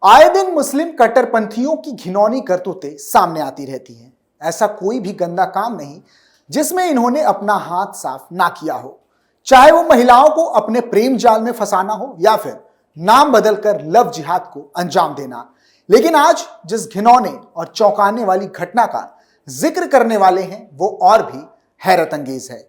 आए दिन मुस्लिम कट्टरपंथियों की घिनौनी करतूतें सामने आती रहती हैं। ऐसा कोई भी गंदा काम नहीं जिसमें इन्होंने अपना हाथ साफ ना किया हो, चाहे वो महिलाओं को अपने प्रेम जाल में फंसाना हो या फिर नाम बदलकर लव जिहाद को अंजाम देना। लेकिन आज जिस घिनौने और चौंकाने वाली घटना का जिक्र करने वाले हैं वो और भी हैरत अंगेज है।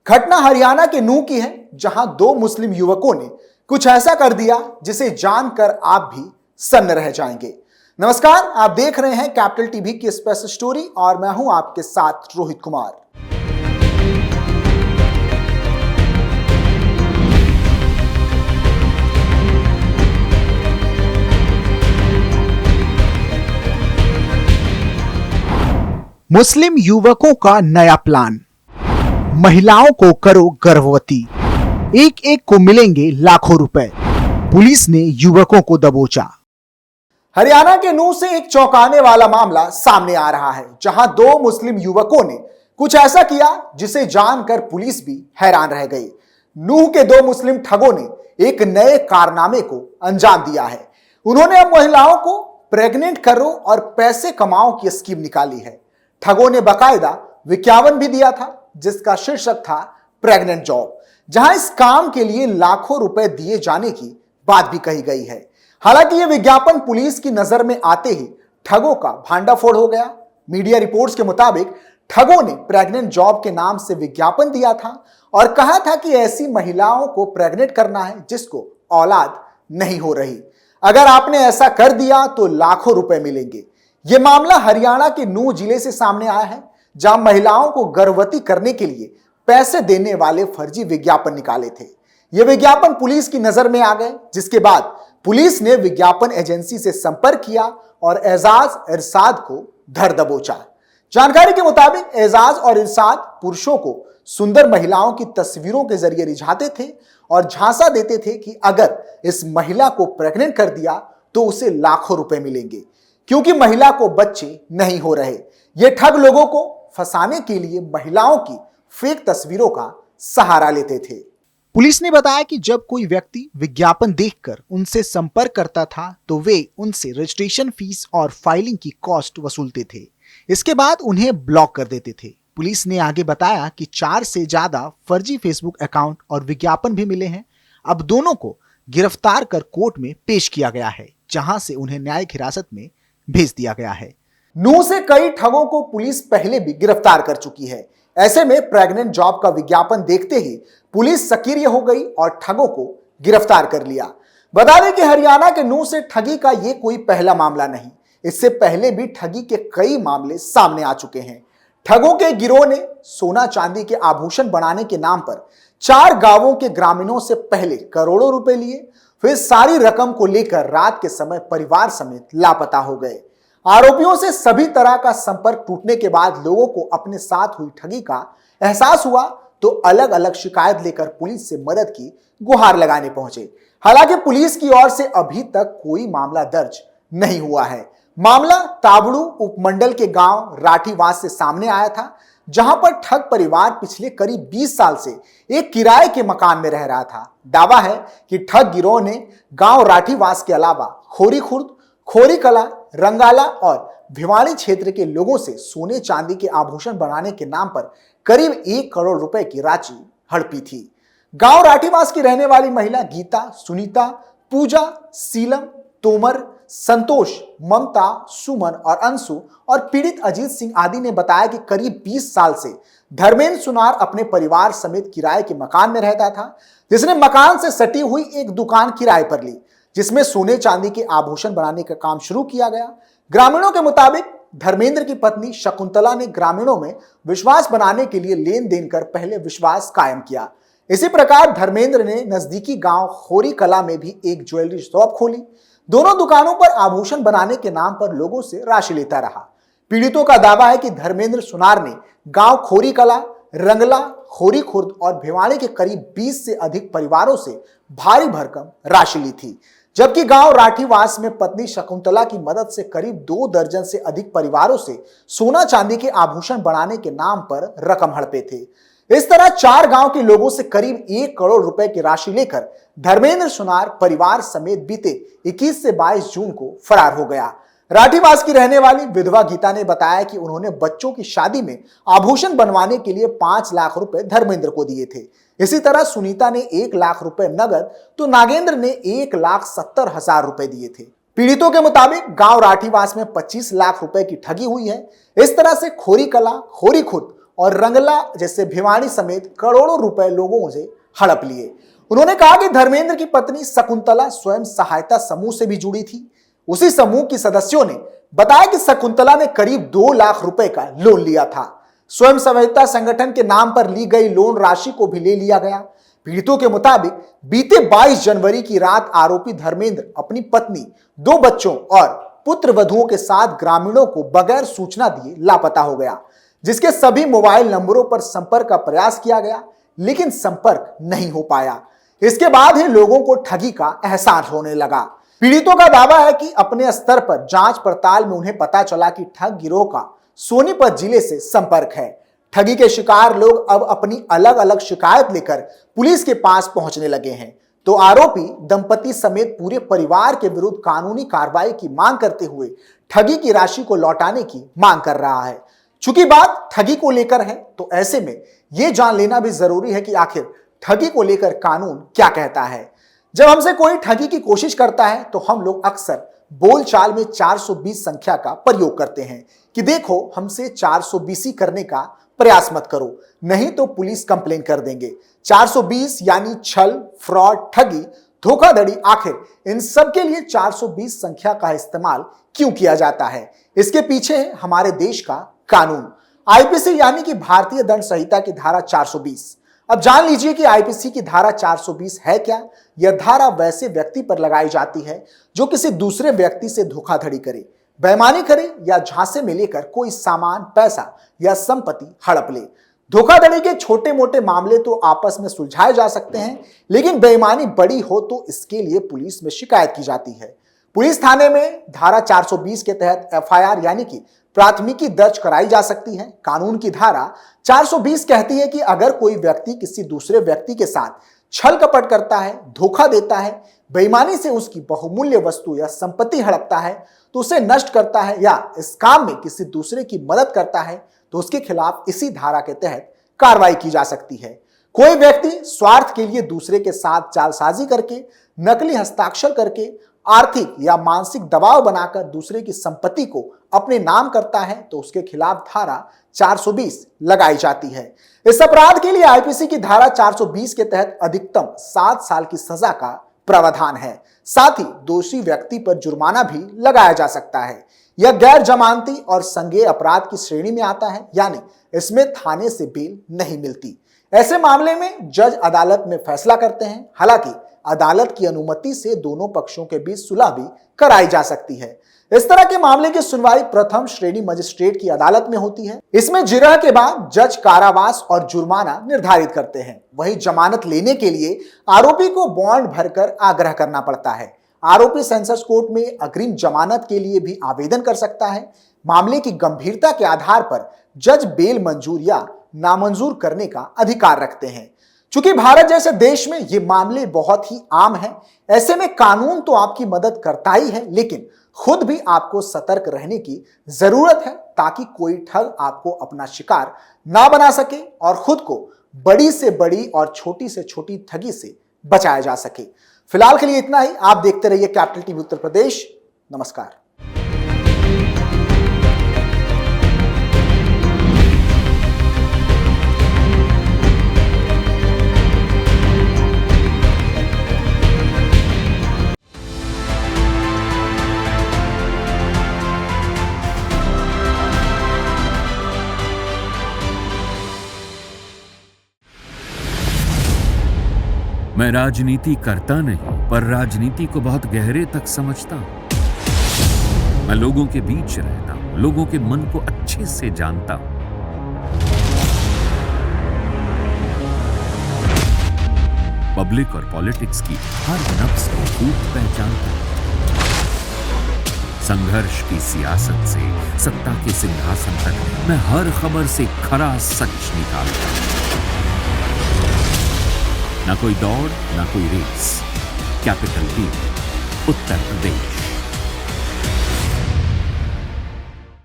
घटना हरियाणा के नूंह की है, जहां दो मुस्लिम युवकों ने कुछ ऐसा कर दिया जिसे जानकर आप भी सन्न रह जाएंगे। नमस्कार, आप देख रहे हैं कैपिटल टीवी की स्पेशल स्टोरी और मैं हूं आपके साथ रोहित कुमार। मुस्लिम युवकों का नया प्लान, महिलाओं को करो गर्भवती, एक एक को मिलेंगे लाखों रुपए। पुलिस ने युवकों को दबोचा। हरियाणा के नूंह से एक चौंकाने वाला मामला सामने आ रहा है, जहां दो मुस्लिम युवकों ने कुछ ऐसा किया जिसे जानकर पुलिस भी हैरान रह गई। नूंह के दो मुस्लिम ठगों ने एक नए कारनामे को अंजाम दिया है। उन्होंने अब महिलाओं को प्रेग्नेंट करो और पैसे कमाओ की स्कीम निकाली है। ठगों ने बाकायदा विज्ञापन भी दिया था जिसका शीर्षक था प्रेग्नेंट जॉब, जहां इस काम के लिए लाखों रुपए दिए जाने की बात भी कही गई है। हालांकि यह विज्ञापन पुलिस की नजर में आते ही ठगों का भांडाफोड़ हो गया। मीडिया रिपोर्ट्स के मुताबिक ठगों ने प्रेग्नेंट जॉब के नाम से विज्ञापन दिया था और कहा था कि ऐसी महिलाओं को प्रेग्नेंट करना है जिसको औलाद नहीं हो रही। अगर आपने ऐसा कर दिया तो लाखों रुपए मिलेंगे। यह मामला हरियाणा के नूंह जिले से सामने आया है, जहां महिलाओं को गर्भवती करने के लिए पैसे देने वाले फर्जी विज्ञापन निकाले थे। यह विज्ञापन पुलिस की नजर में आ गए, जिसके बाद पुलिस ने विज्ञापन एजेंसी से संपर्क किया और एजाज इरशाद को धर दबोचा। जानकारी के मुताबिक एजाज और इरशाद पुरुषों को सुंदर महिलाओं की तस्वीरों के जरिए रिझाते थे और झांसा देते थे कि अगर इस महिला को प्रेग्नेंट कर दिया तो उसे लाखों रुपए मिलेंगे, क्योंकि महिला को बच्चे नहीं हो रहे। ये ठग लोगों को फंसाने के लिए महिलाओं की फेक तस्वीरों का सहारा लेते थे। पुलिस ने बताया कि जब कोई व्यक्ति विज्ञापन देखकर उनसे संपर्क करता था तो वे उनसे रजिस्ट्रेशन फीस और फाइलिंग की कॉस्ट वसूलते थे। इसके बाद उन्हें ब्लॉक कर देते थे। पुलिस ने आगे बताया कि 4 से ज्यादा फर्जी फेसबुक अकाउंट और विज्ञापन भी मिले हैं। अब दोनों को गिरफ्तार कर कोर्ट में पेश किया गया है, जहां से उन्हें न्यायिक हिरासत में भेज दिया गया है। नूंह से कई ठगों को पुलिस पहले भी गिरफ्तार कर चुकी है। ऐसे में प्रेग्नेंट जॉब का विज्ञापन देखते ही पुलिस सक्रिय हो गई और ठगों को गिरफ्तार कर लिया। बता दें कि हरियाणा के नूंह से ठगी का यह कोई पहला मामला नहीं, इससे पहले भी ठगी के कई मामले सामने आ चुके हैं। ठगों के गिरोह ने सोना चांदी के आभूषण बनाने के नाम पर 4 गांवों के ग्रामीणों से पहले करोड़ों रुपए लिए, फिर सारी रकम को लेकर रात के समय परिवार समेत लापता हो गए। आरोपियों से सभी तरह का संपर्क टूटने के बाद लोगों को अपने साथ हुई ठगी का एहसास हुआ तो अलग अलग शिकायत लेकर पुलिस से मदद की गुहार लगाने पहुंचे। हालांकि पुलिस की ओर से अभी तक कोई मामला दर्ज नहीं हुआ है। मामला ताबड़ू उपमंडल के गांव राठीवास से सामने आया था, जहां पर ठग परिवार पिछले करीब 20 साल से एक किराए के मकान में रह रहा था। दावा है कि ठग गिरोह ने गांव राठीवास के अलावा खोरी खुर्द, खोरी कला, रंगाला और भिवाड़ी क्षेत्र के लोगों से सोने चांदी के आभूषण बनाने के नाम पर करीब 1 करोड़ रुपए की राशि हड़पी थी। गांव राठीवास की रहने वाली महिला गीता, सुनीता, पूजा, सीलम, तोमर, संतोष, ममता, सुमन और अंशु और पीड़ित अजीत सिंह आदि ने बताया कि करीब 20 साल से धर्मेंद्र सुनार अपने परिवार समेत किराए के मकान में रहता था, जिसने मकान से सटी हुई एक दुकान किराए पर ली, जिसमें सोने चांदी के आभूषण बनाने का काम शुरू किया गया। ग्रामीणों के मुताबिक धर्मेंद्र की पत्नी शकुंतला ने ग्रामीणों में विश्वास बनाने के लिए लेन देन कर पहले विश्वास कायम किया। इसी प्रकार धर्मेंद्र ने नजदीकी गांव खोरी कला में भी एक ज्वेलरी शॉप खोली। दोनों दुकानों पर आभूषण बनाने के नाम पर लोगों से राशि लेता रहा। पीड़ितों का दावा है कि धर्मेंद्र सुनार ने गांव खोरी कला, रंगला, खोरी खुर्द और भिवाड़ी के करीब 20 से अधिक परिवारों से भारी भरकम राशि ली थी, जबकि गांव राठीवास में पत्नी शकुंतला की मदद से करीब 2 दर्जन से अधिक परिवारों से सोना चांदी के आभूषण बनाने के नाम पर रकम हड़पे थे। इस तरह 4 गांव के लोगों से करीब 1 करोड़ रुपए की राशि लेकर धर्मेंद्र सुनार परिवार समेत बीते 21 से 22 जून को फरार हो गया। राठीवास की रहने वाली विधवा गीता ने बताया कि उन्होंने बच्चों की शादी में आभूषण बनवाने के लिए 5 लाख रुपए धर्मेंद्र को दिए थे। इसी तरह सुनीता ने 1 लाख रुपए नगद तो नागेंद्र ने 1,70,000 रुपए दिए थे। पीड़ितों के मुताबिक गांव राठीवास में 25 लाख रुपए की ठगी हुई है। इस तरह से खोरी कला, खोरी खुर्द और रंगला जैसे भिवानी समेत करोड़ों रुपए लोगों से हड़प लिए। उन्होंने कहा कि धर्मेंद्र की पत्नी शकुंतला स्वयं सहायता समूह से भी जुड़ी थी। उसी समूह की सदस्यों ने बताया कि शकुंतला ने करीब 2 लाख रुपए का लोन लिया था। स्वयं सहायता संगठन के नाम पर ली गई लोन राशि को भी ले लिया गया। पीड़ितों के मुताबिक बीते 22 जनवरी की रात आरोपी धर्मेंद्र अपनी पत्नी, 2 बच्चों और पुत्र वधुओं के साथ ग्रामीणों को बगैर सूचना दिए लापता हो गया, जिसके सभी मोबाइल नंबरों पर संपर्क का प्रयास किया गया, लेकिन संपर्क नहीं हो पाया। इसके बाद ही लोगों को ठगी का एहसास होने लगा। पीड़ितों का दावा है कि अपने स्तर पर जांच पड़ताल में उन्हें पता चला कि ठग गिरोह का सोनीपत जिले से संपर्क है। ठगी के शिकार लोग अब अपनी अलग अलग शिकायत लेकर पुलिस के पास पहुंचने लगे हैं, तो आरोपी दंपति समेत पूरे परिवार के विरुद्ध कानूनी कार्रवाई की मांग करते हुए ठगी की राशि को लौटाने की मांग कर रहा है। चूंकि बात ठगी को लेकर है, तो ऐसे में यह जान लेना भी जरूरी है कि आखिर ठगी को लेकर कानून क्या कहता है। जब हमसे कोई ठगी की कोशिश करता है तो हम लोग अक्सर बोलचाल में 420 संख्या का प्रयोग करते हैं कि देखो हमसे 420 करने का प्रयास मत करो, नहीं तो पुलिस कंप्लेन कर देंगे। 420 यानी छल, फ्रॉड, ठगी, धोखाधड़ी, आखिर इन सब के लिए 420 संख्या का इस्तेमाल क्यों किया जाता है? इसके पीछे है हमारे देश का कानून, आईपीसी यानी कि भारतीय दंड संहिता की धारा 420। अब जान लीजिए कि आईपीसी की धारा 420 है क्या। यह धारा वैसे व्यक्ति पर लगाई जाती है जो किसी दूसरे व्यक्ति से धोखाधड़ी करे, बेईमानी करे या झांसे में लेकर कोई सामान, पैसा या संपत्ति हड़प ले। धोखाधड़ी के छोटे मोटे मामले तो आपस में सुलझाए जा सकते हैं, लेकिन बेईमानी बड़ी हो तो इसके लिए पुलिस में शिकायत की जाती है। पुलिस थाने में धारा 420 के तहत एफआईआर यानी कि प्राथमिकी दर्ज कराई जा सकती है। कानून की धारा 420 कहती है कि अगर कोई व्यक्ति किसी दूसरे व्यक्ति के साथ छल कपट करता है, धोखा देता है, बेईमानी से उसकी बहुमूल्य वस्तु या संपत्ति हड़पता है, तो उसे नष्ट करता है या इस काम में किसी दूसरे की मदद करता है, तो उसके खिलाफ इसी धारा के तहत कार्रवाई की जा सकती है। कोई व्यक्ति स्वार्थ के लिए दूसरे के साथ जालसाजी करके, नकली हस्ताक्षर करके, आर्थिक या मानसिक दबाव बनाकर दूसरे की संपत्ति को अपने नाम करता है, तो उसके खिलाफ धारा 420 लगाई जाती है। इस अपराध के लिए आईपीसी की धारा 420 के तहत अधिकतम 7 साल की सजा का प्रावधान है। साथ ही दोषी व्यक्ति पर जुर्माना भी लगाया जा सकता है। यह गैर जमानती और संज्ञेय अपराध की श्रेणी में आता है, यानी इसमें थाने से बेल नहीं मिलती। ऐसे मामले में जज अदालत में फैसला करते हैं। हालांकि अदालत की अनुमति से दोनों पक्षों के बीच सुलह भी कराई जा सकती है। इस तरह के मामले की सुनवाई प्रथम श्रेणी मजिस्ट्रेट की अदालत में होती है। इसमें जिरह के बाद जज कारावास और जुर्माना निर्धारित करते हैं। वहीं जमानत लेने के लिए आरोपी को बॉन्ड भरकर आग्रह करना पड़ता है। आरोपी सेंसस कोर्ट में अग्रिम जमानत के लिए भी आवेदन कर सकता है। मामले की गंभीरता के आधार पर जज बेल मंजूर या नामंजूर करने का अधिकार रखते हैं। चूंकि भारत जैसे देश में ये मामले बहुत ही आम हैं, ऐसे में कानून तो आपकी मदद करता ही है, लेकिन खुद भी आपको सतर्क रहने की जरूरत है ताकि कोई ठग आपको अपना शिकार ना बना सके और खुद को बड़ी से बड़ी और छोटी से छोटी ठगी से बचाया जा सके। फिलहाल के लिए इतना ही। आप देखते रहिए कैपिटल टीवी उत्तर प्रदेश। नमस्कार। मैं राजनीति करता नहीं, पर राजनीति को बहुत गहरे तक समझता हूं। मैं लोगों के बीच रहता हूं, लोगों के मन को अच्छे से जानता हूं। पब्लिक और पॉलिटिक्स की हर नब्ज को खूब पहचानता हूं। संघर्ष की सियासत से सत्ता के सिंहासन तक मैं हर खबर से खरा सच निकालता हूं। ना कोई दौड़, ना कोई race. Capital B, Uttar Pradesh.